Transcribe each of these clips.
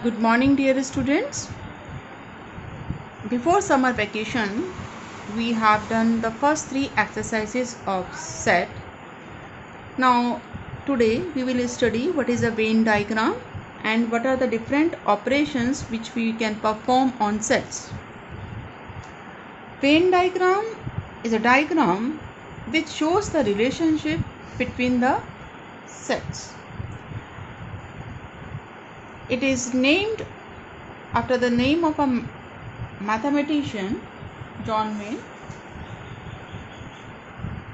Good morning, dear students. Before summer vacation, we have done the first three exercises of set. Now, today we will study what is a Venn diagram and what are the different operations which we can perform on sets. Venn diagram is a diagram which shows the relationship between the sets. It is named after the name of a mathematician, John Venn.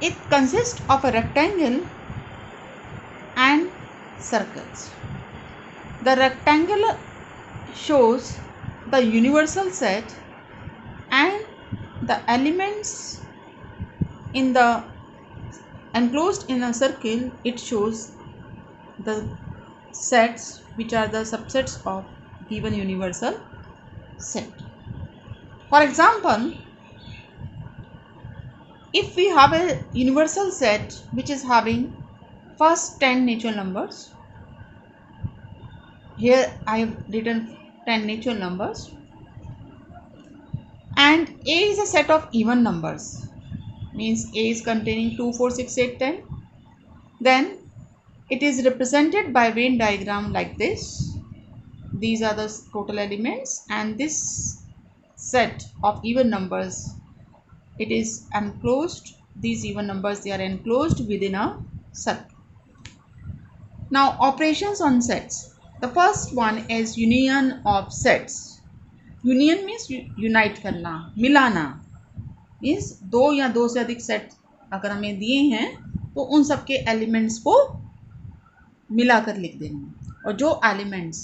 It consists of a rectangle and circles. The rectangle shows the universal set and the elements in the enclosed in a circle, it shows the sets which are the subsets of given universal set. For example, if we have a universal set which is having first 10 natural numbers, here I have written 10 natural numbers, and A is a set of even numbers, means A is containing 2, 4, 6, 8, 10. Then it is represented by Venn diagram like this. These are the total elements, and this set of even numbers, it is enclosed. These even numbers, they are enclosed within a circle. Now, operations on sets. The first one is union of sets. Union means unite करना, मिलाना. Means दो या दो से अधिक set अगर हमें दिए हैं तो उन सबके एलिमेंट्स को मिलाकर लिख देना, और जो एलिमेंट्स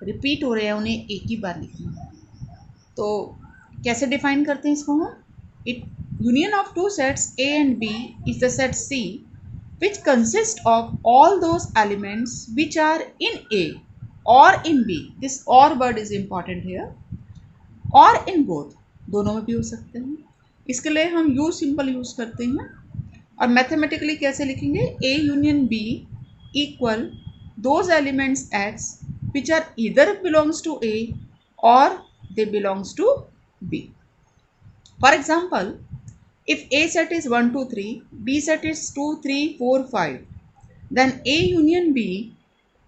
रिपीट हो रहे हैं उन्हें एक ही बार लिखना. तो कैसे डिफाइन करते हैं इसको हम? It union of to sets A and B is the set C which consists of all those elements which are in A or in B. This or word is important here. or in both, दोनों में भी हो सकते हैं. इसके लिए हम use simple use करते हैं. और मैथमेटिकली कैसे लिखेंगे? A union B equal those elements X which are either belongs to A or they belongs to B. For example, if A set is 1, 2, 3, B set is 2, 3, 4, 5, then A union B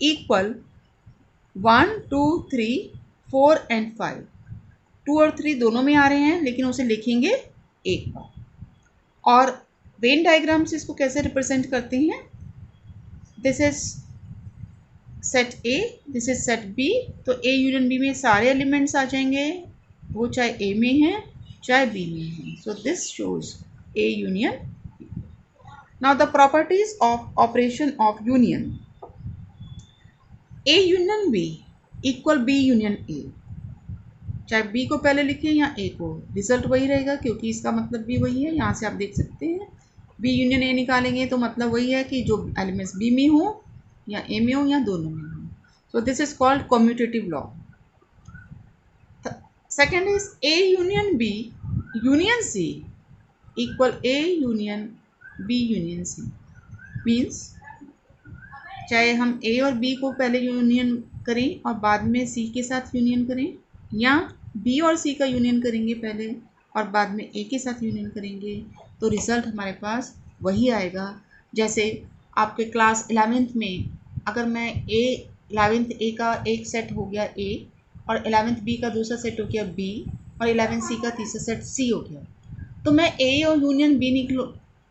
equal 1, 2, 3, 4 and 5. 2 और 3 दोनों में आ रहे हैं, लेकिन उसे लिखेंगे एक बार. और वेन डायग्राम से इसको कैसे रिप्रेजेंट करते हैं? This is set A, this is set B. तो A यूनियन B में सारे एलिमेंट्स आ जाएंगे, वो चाहे A में है चाहे B में है. So this shows A union. Now the properties of operation of union. A union B equal B union A. चाहे B को पहले लिखें या A को, रिजल्ट वही रहेगा, क्योंकि इसका मतलब भी वही है. यहाँ से आप देख सकते हैं B यूनियन A निकालेंगे तो मतलब वही है कि जो एलिमेंट्स B में हो या A में हो या दोनों में हो. सो this is called commutative law. Second is A union B union C equal A union B union C. Means चाहे हम A और B को पहले यूनियन करें और बाद में C के साथ यूनियन करें, या B और C का यूनियन करेंगे पहले और बाद में A के साथ यूनियन करेंगे, तो रिज़ल्ट हमारे पास वही आएगा. जैसे आपके क्लास 11th में अगर मैं 11th A का एक सेट हो गया A और 11th B का दूसरा सेट हो गया B और 11th C का तीसरा सेट C हो गया, तो मैं A और यूनियन B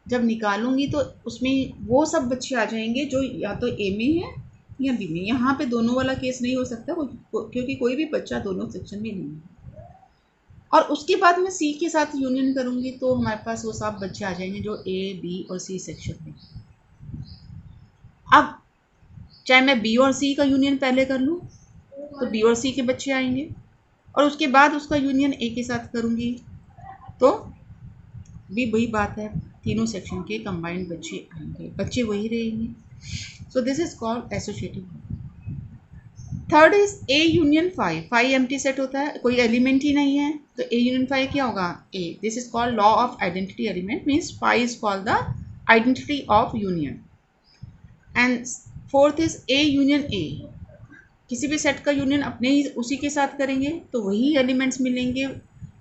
जब निकालूंगी तो उसमें वो सब बच्चे आ जाएंगे जो या तो A में है या B में. यहाँ पे दोनों वाला केस नहीं हो सकता, क्योंकि कोई भी बच्चा दोनों सेक्शन में नहीं है. और उसके बाद मैं C के साथ यूनियन करूँगी तो हमारे पास वो सब बच्चे आ जाएंगे जो A, B और C सेक्शन में. अब चाहे मैं B और C का यूनियन पहले कर लूँ तो B और C के बच्चे आएंगे, और उसके बाद उसका यूनियन A के साथ करूँगी तो भी वही बात है, तीनों सेक्शन के कंबाइंड बच्चे आएंगे, बच्चे वही रहेंगे. So this is called associative. Third is A union 5. 5 empty set होता है, कोई एलिमेंट ही नहीं है, तो A यूनियन 5 क्या होगा? A. This is called law of identity element. Means 5 is called the identity of union. And fourth is A union A. किसी भी सेट का यूनियन अपने ही उसी के साथ करेंगे तो वही एलिमेंट्स मिलेंगे.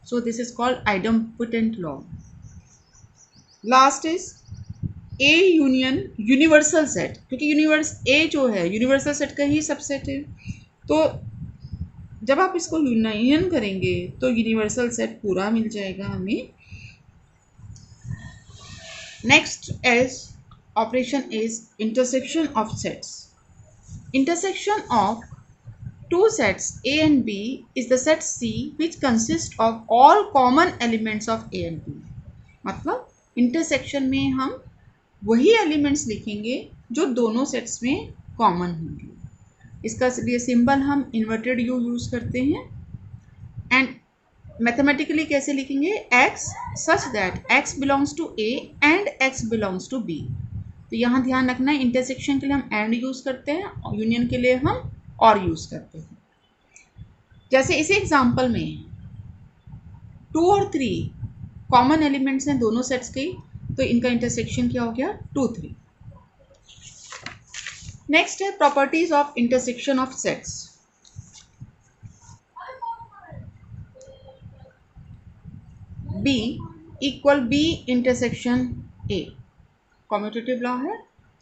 सो this is called idempotent law. Last is A union universal set, क्योंकि यूनिवर्स ए जो है यूनिवर्सल सेट का ही सबसेट है. तो जब आप इसको यूनियन करेंगे तो यूनिवर्सल सेट पूरा मिल जाएगा हमें. Next is operation is intersection of sets. Intersection of two sets A and B is the set C which consists of all common elements of A and B. मतलब intersection में हम वही elements लिखेंगे जो दोनों सेट्स में common होंगे. इसका लिए सिंबल हम इन्वर्टेड यू यूज़ करते हैं. एंड मैथमेटिकली कैसे लिखेंगे, x such that x belongs to A and x belongs to B. तो यहाँ ध्यान रखना है, इंटरसेक्शन के लिए हम एंड यूज़ करते हैं और यूनियन के लिए हम और यूज़ करते हैं. जैसे इसी एग्जांपल में 2 और 3 कॉमन एलिमेंट्स हैं दोनों सेट्स के, तो इनका इंटरसेक्शन क्या हो गया 2, 3. नेक्स्ट है properties of intersection of sets. B equal B intersection A. Commutative law है.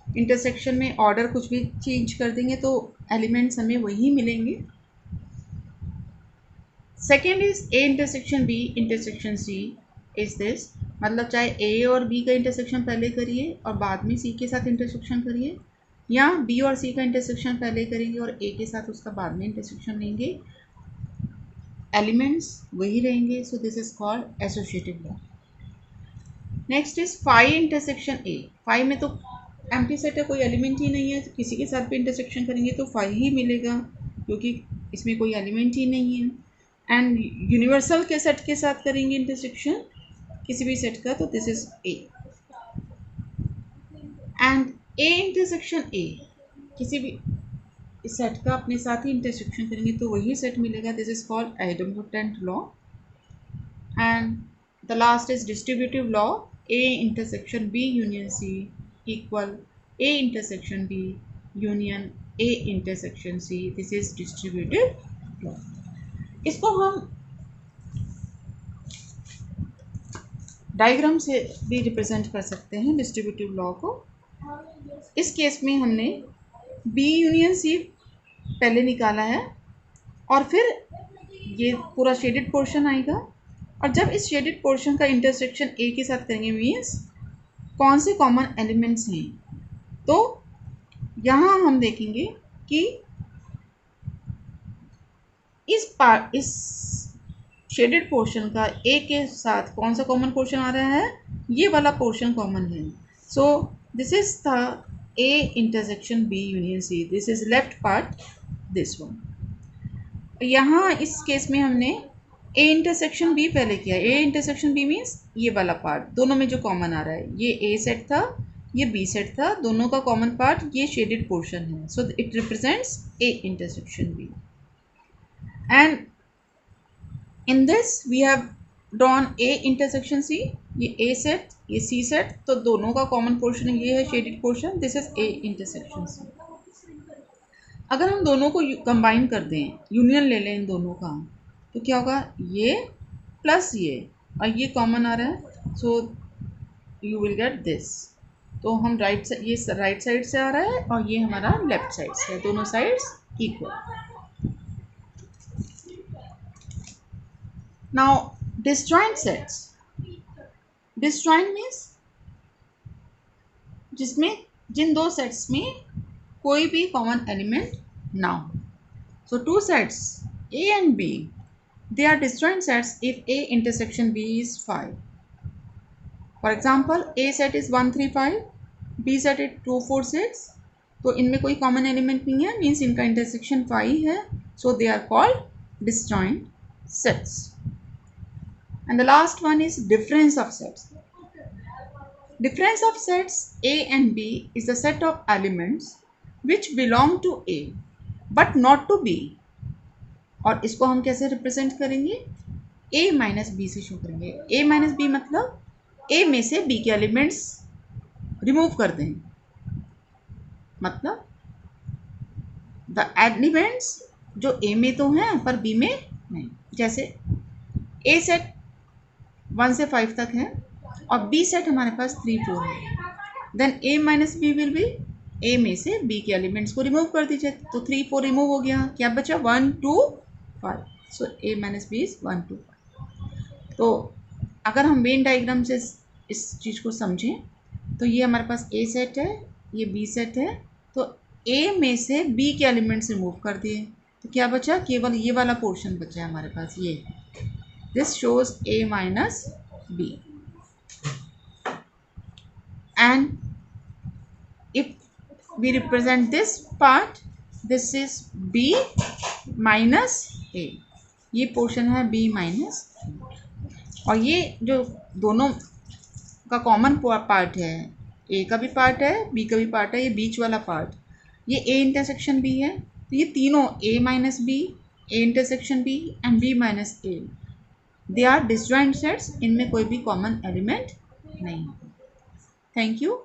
इंटरसेक्शन में ऑर्डर कुछ भी चेंज कर देंगे तो एलिमेंट्स हमें वही मिलेंगे. सेकेंड इज A इंटरसेक्शन B intersection C is this. मतलब चाहे A और B का इंटरसेक्शन पहले करिए और बाद में C के साथ इंटरसेक्शन करिए, या B और C का इंटरसेक्शन पहले करेंगे और A के साथ उसका बाद में इंटरसेक्शन लेंगे, एलिमेंट्स वही रहेंगे. So this is called associative law. Next is phi intersection A. Phi में तो एम्प्टी सेट है, कोई एलिमेंट ही नहीं है, तो किसी के साथ भी इंटरसेक्शन करेंगे तो फाई ही मिलेगा क्योंकि इसमें कोई एलिमेंट ही नहीं है. एंड यूनिवर्सल के सेट के साथ करेंगे इंटरसेक्शन किसी भी सेट का, तो this is A. And A intersection A, किसी भी सेट का अपने साथ ही इंटरसेक्शन करेंगे तो वही सेट मिलेगा. This is called idempotent law. And the last is distributive law. A intersection B union C equal A intersection B union A intersection C. This is distributive law. इसको हम diagram से भी represent कर सकते हैं distributive law को. इस case में हमने B यूनियन C पहले निकाला है और फिर ये पूरा शेडेड पोर्शन आएगा, और जब इस शेडेड पोर्शन का इंटरसेक्शन ए के साथ करेंगे मीन्स कौन से कॉमन एलिमेंट्स हैं, तो यहाँ हम देखेंगे कि इस शेडेड पोर्शन का ए के साथ कौन सा कॉमन पोर्शन आ रहा है, ये वाला पोर्शन कॉमन है. So this is the A intersection B union C. This is left part, this one. यहाँ इस केस में हमने ए इंटरसेक्शन बी पहले किया. ए इंटरसेक्शन बी मीन्स ये वाला पार्ट, दोनों में जो कॉमन आ रहा है, ये ए सेट था, ये बी सेट था, दोनों का कॉमन पार्ट ये शेडेड पोर्शन है. So it represents A intersection B. And in this we have drawn A intersection C. ये ए सेट, ये सी सेट, तो दोनों का कॉमन पोर्शन ये है shaded portion. This is A intersection C. अगर हम दोनों को कंबाइन कर दें, यूनियन ले लें इन दोनों का, तो क्या होगा, ये प्लस ये और ये कॉमन आ रहा है, so you will get this. तो हम राइट साइड, ये राइट साइड से आ रहा है और ये हमारा लेफ्ट साइड से है, दोनों sides equal. Now disjoint sets. Disjoint means जिसमें जिन दो सेट्स में कोई भी कॉमन एलिमेंट ना हो. So two sets A and B, they are disjoint sets if A intersection B is 5. For example, A set is 1, 3, 5, B set is 2, 4, 6. तो इनमें कोई कॉमन एलिमेंट नहीं है, मीन्स इनका इंटरसेक्शन 5 है. So they are called disjoint sets. And the last one is difference of sets. Difference of sets A and B is the set of elements which belong to A but not to B. और इसको हम कैसे represent करेंगे, A minus B से show करेंगे. A minus B मतलब A में से B के एलिमेंट्स रिमूव कर दें. मतलब द एलिमेंट्स जो ए में तो हैं पर बी में नहीं, जैसे ए सेट 1 से 5 तक है और बी सेट हमारे पास 3 4 है, then A minus B will be, A में से बी के एलिमेंट्स को रिमूव कर दीजिए, तो 3 4 रिमूव हो गया, क्या बचा 1 2 5, सो ए माइनस बी इज 1 2 5। तो अगर हम वेन डायग्राम से इस चीज़ को समझें तो ये हमारे पास ए सेट है, ये बी सेट है, तो ए में से बी के एलिमेंट्स रिमूव कर दिए, तो क्या बचा, केवल ये वाला पोर्शन बचा है हमारे पास, ये this shows A minus B. And if we represent this part, this is b minus a, ये पोर्शन है b माइनस, और ये जो दोनों का कॉमन पार्ट है, a का भी पार्ट है b का भी पार्ट है, ये बीच वाला पार्ट ये a इंटरसेक्शन b है, तो ये तीनों a माइनस b, a इंटरसेक्शन b and b minus a, they are disjoint sets, इनमें कोई भी कॉमन एलिमेंट नहीं है। Thank you.